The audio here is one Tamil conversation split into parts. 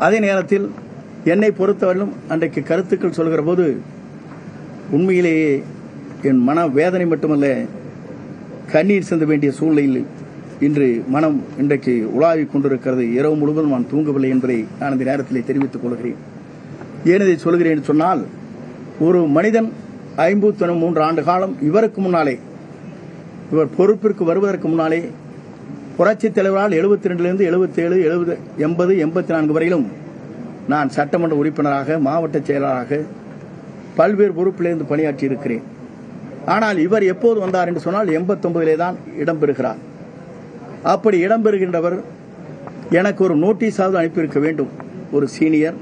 அதே நேரத்தில் என்னை பொறுத்தவரையிலும் அன்றைக்கு கருத்துக்கள் சொல்கிற போது உண்மையிலேயே என் மன வேதனை மட்டுமல்ல, கண்ணீர் சிந்த வேண்டிய சூழ்நிலையில் இன்று மனம் இன்றைக்கு உலாவிக் கொண்டிருக்கிறது. இரவு முழுவதும் நான் தூங்கவில்லை என்பதை நான் இந்த நேரத்திலே தெரிவித்துக் கொள்கிறேன். ஏன் இதை சொல்கிறேன் என்று சொன்னால், ஒரு மனிதன் 53 ஆண்டு காலம் இவருக்கு முன்னாலே, இவர் பொறுப்பிற்கு வருவதற்கு முன்னாலே புரட்சித் தலைவரால் 72லிருந்து 77, 70, 80, 84 வரையிலும் நான் சட்டமன்ற உறுப்பினராக, மாவட்ட செயலராக பல்வேறு பொறுப்பிலிருந்து பணியாற்றி இருக்கிறேன். ஆனால் இவர் எப்போது வந்தார் என்று சொன்னால் 89 தான் இடம்பெறுகிறார். அப்படி இடம்பெறுகின்றவர் எனக்கு ஒரு நோட்டீஸாவது அனுப்பியிருக்க வேண்டும். ஒரு சீனியர்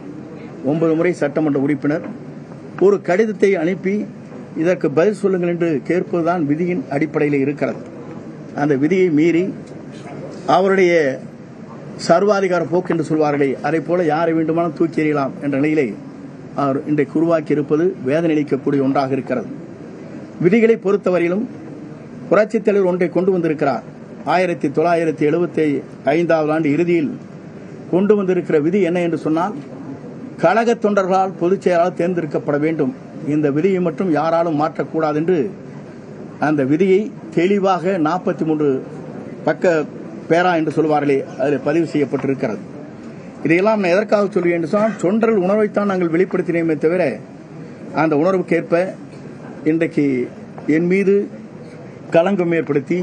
9 முறை சட்டமன்ற உறுப்பினர் ஒரு கடிதத்தை அனுப்பி இதற்கு பதில் சொல்லுங்கள் என்று கேட்பதுதான் விதியின் அடிப்படையில் இருக்கிறது. அந்த விதியை மீறி அவருடைய சர்வாதிகார போக்கு என்று சொல்வார்களே, அதை போல யாரை வேண்டுமானால் தூக்கி எறியலாம் என்ற நிலையிலே அவர் இன்றைக்கு உருவாக்கி இருப்பது வேதனை அளிக்கக்கூடிய ஒன்றாக இருக்கிறது. விதிகளை பொறுத்தவரையிலும் புரட்சித் தலைவர் ஒன்றை கொண்டு வந்திருக்கிறார். 1975 ஆண்டு இறுதியில் கொண்டு வந்திருக்கிற விதி என்ன என்று சொன்னால், கழக தொண்டர்களால் பொதுச் செயலாளர் தேர்ந்தெடுக்கப்பட வேண்டும். இந்த விதியை மட்டும் யாராலும் மாற்றக்கூடாது என்று அந்த விதியை தெளிவாக 43 பக்க பேரா என்று சொல்வார்களே, அதில் பதிவு செய்யப்பட்டிருக்கிறது. இதையெல்லாம் நான் எதற்காக சொல்வேன் என்று சொன்னால், தொண்டர்கள் உணர்வைத்தான் நாங்கள் வெளிப்படுத்தினோமே தவிர அந்த உணர்வுக்கேற்ப இன்றைக்கு என் மீது களங்கம் ஏற்படுத்தி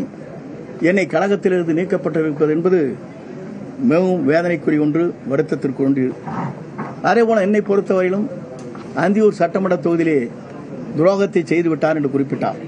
என்னை கழகத்திலிருந்து நீக்கப்பட்டிருப்பது என்பது மிகவும் வேதனைக்குரிய ஒன்று, வருத்தத்திற்கு ஒன்று. அதேபோல என்னை பொறுத்தவரையிலும் அந்தியூர் சட்டமன்ற தொகுதியிலே துரோகத்தை செய்துவிட்டார் என்று குறிப்பிட்டார்.